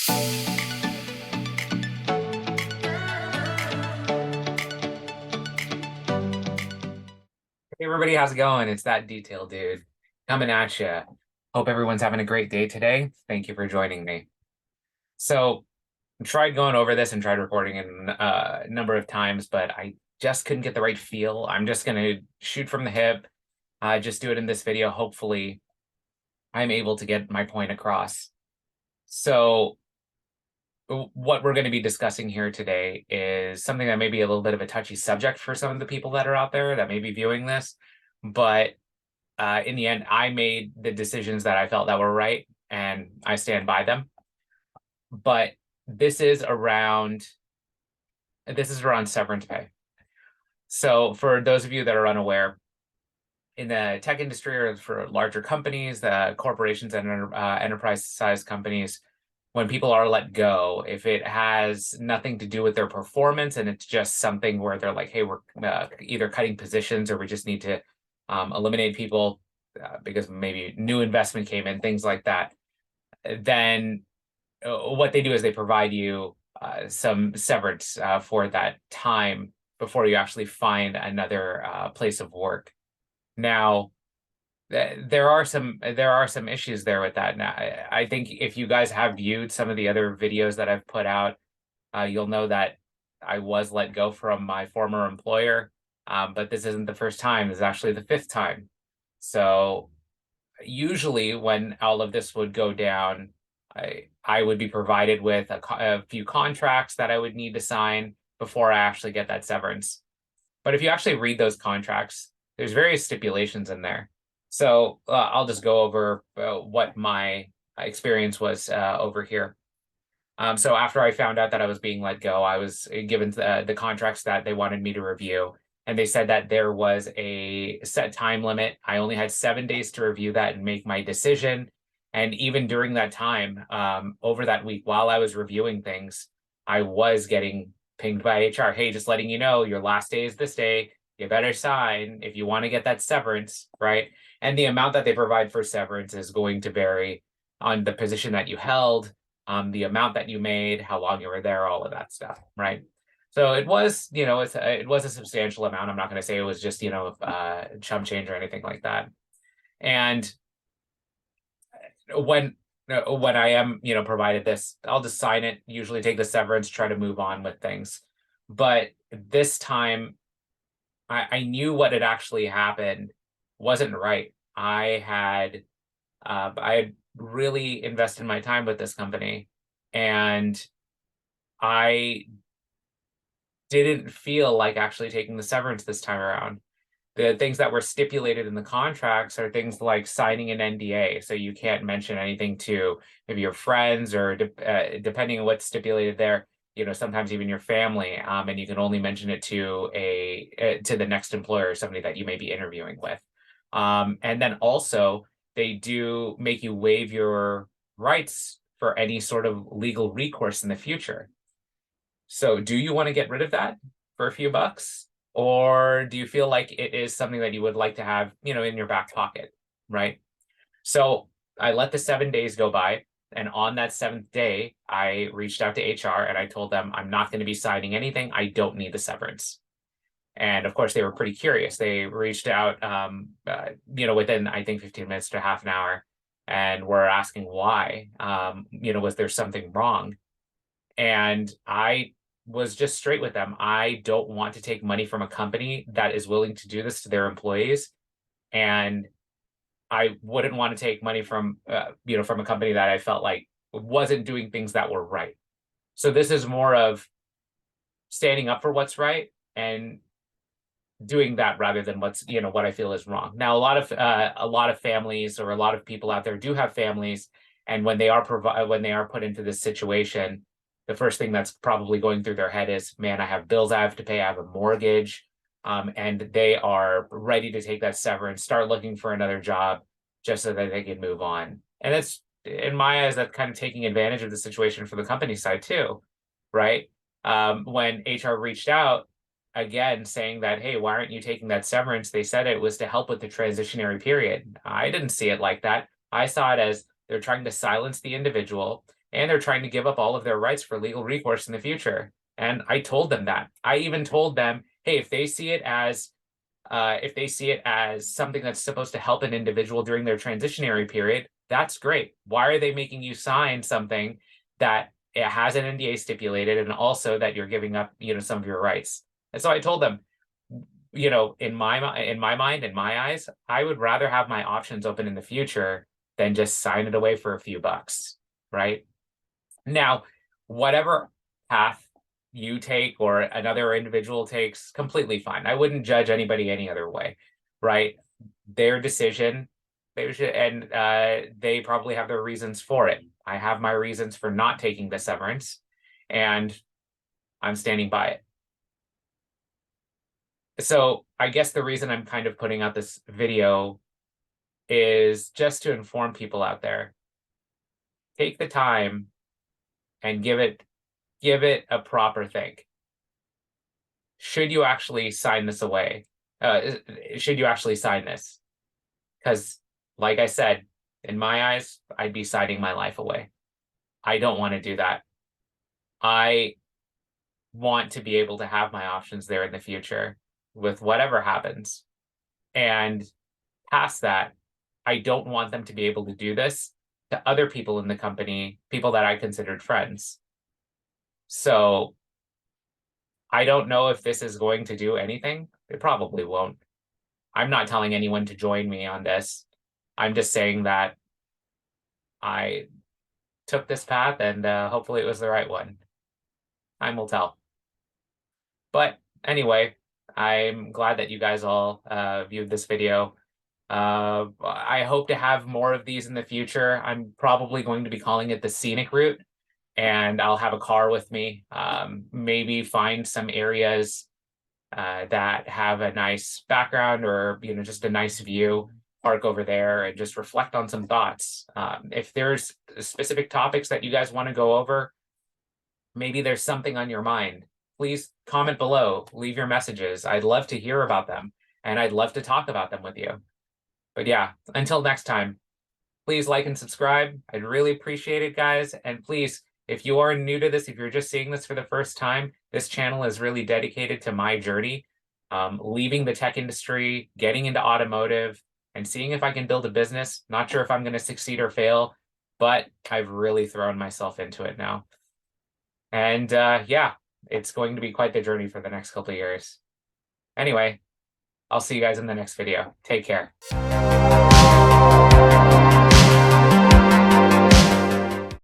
Hey everybody, how's it going? It's that detail dude coming at you. Hope everyone's having a great day today. Thank you for joining me. So, I tried going over this and tried recording it a number of times, but I just couldn't get the right feel. I'm just gonna shoot from the hip, just do it in this video. Hopefully, I'm able to get my point across. So, what we're going to be discussing here today is something that may be a little bit of a touchy subject for some of the people that are out there that may be viewing this, but in the end, I made the decisions that I felt that were right, and I stand by them. But this is around severance pay. So for those of you that are unaware, in the tech industry or for larger companies, the corporations and enterprise-sized companies, when people are let go, if it has nothing to do with their performance and it's just something where they're like, hey, we're either cutting positions or we just need to eliminate people because maybe new investment came in, things like that, then what they do is they provide you some severance for that time before you actually find another place of work. Now, there are some issues there with that. Now, I think if you guys have viewed some of the other videos that I've put out, you'll know that I was let go from my former employer, but this isn't the first time. This is actually the fifth time. So usually when all of this would go down, I would be provided with a few contracts that I would need to sign before I actually get that severance. But if you actually read those contracts, there's various stipulations in there. So I'll just go over what my experience was over here. So after I found out that I was being let go, I was given the contracts that they wanted me to review. And they said that there was a set time limit. I only had 7 days to review that and make my decision. And even during that time, over that week, while I was reviewing things, I was getting pinged by HR. Hey, just letting you know, your last day is this day. You better sign if you want to get that severance, right? And the amount that they provide for severance is going to vary on the position that you held, the amount that you made, how long you were there, all of that stuff, right? So it was, it was a substantial amount. I'm not going to say it was just, chump change or anything like that. And when I am, provided this, I'll just sign it, usually take the severance, try to move on with things. But this time, I knew what had actually happened wasn't right. I had really invested my time with this company, and I didn't feel like actually taking the severance this time around. The things that were stipulated in the contracts are things like signing an NDA, so you can't mention anything to maybe your friends or depending on what's stipulated there, sometimes even your family, and you can only mention it to to the next employer, somebody that you may be interviewing with. And then also they do make you waive your rights for any sort of legal recourse in the future. So do you want to get rid of that for a few bucks? Or do you feel like it is something that you would like to have, in your back pocket, right? So I let the 7 days go by. And on that seventh day, I reached out to HR and I told them I'm not going to be signing anything. I don't need the severance. And of course, they were pretty curious. They reached out, within, I think, 15 minutes to half an hour and were asking why, was there something wrong? And I was just straight with them. I don't want to take money from a company that is willing to do this to their employees. And I wouldn't want to take money from, from a company that I felt like wasn't doing things that were right. So this is more of standing up for what's right and doing that rather than what I feel is wrong. Now, a lot of families or a lot of people out there do have families, and when they are put into this situation, the first thing that's probably going through their head is, man, I have bills I have to pay, I have a mortgage, and they are ready to take that severance, start looking for another job just so that they can move on. And it's, in my eyes, that's kind of taking advantage of the situation for the company side too, right? When HR reached out, again, saying that, hey, why aren't you taking that severance? They said it was to help with the transitionary period. I didn't see it like that. I saw it as they're trying to silence the individual. and they're trying to give up all of their rights for legal recourse in the future. And I told them that. I even told them, hey, if they see it as something that's supposed to help an individual during their transitionary period, that's great. Why are they making you sign something that it has an NDA stipulated, and also that you're giving up, some of your rights? And so I told them, in my mind, in my eyes, I would rather have my options open in the future than just sign it away for a few bucks, right? Now, whatever path you take or another individual takes, completely fine. I wouldn't judge anybody any other way, right? Their decision, they probably have their reasons for it. I have my reasons for not taking the severance, and I'm standing by it. So I guess the reason I'm kind of putting out this video is just to inform people out there. Take the time and give it a proper think. Should you actually sign this away? Should you actually sign this? Because, like I said, in my eyes, I'd be signing my life away. I don't want to do that. I want to be able to have my options there in the future with whatever happens. And past that, I don't want them to be able to do this to other people in the company, people that I considered friends. So I don't know if this is going to do anything. It probably won't. I'm not telling anyone to join me on this. I'm just saying that I took this path, and hopefully it was the right one. Time will tell. But anyway, I'm glad that you guys all viewed this video. I hope to have more of these in the future. I'm probably going to be calling it the scenic route, and I'll have a car with me. Maybe find some areas that have a nice background, or just a nice view, park over there and just reflect on some thoughts. If there's specific topics that you guys want to go over, maybe there's something on your mind, please comment below, leave your messages. I'd love to hear about them, and I'd love to talk about them with you. But yeah, until next time, please like and subscribe. I'd really appreciate it, guys. And please, if you are new to this, if you're just seeing this for the first time, this channel is really dedicated to my journey, leaving the tech industry, getting into automotive, and seeing if I can build a business. Not sure if I'm going to succeed or fail, but I've really thrown myself into it now. And yeah, it's going to be quite the journey for the next couple of years. Anyway, I'll see you guys in the next video. Take care.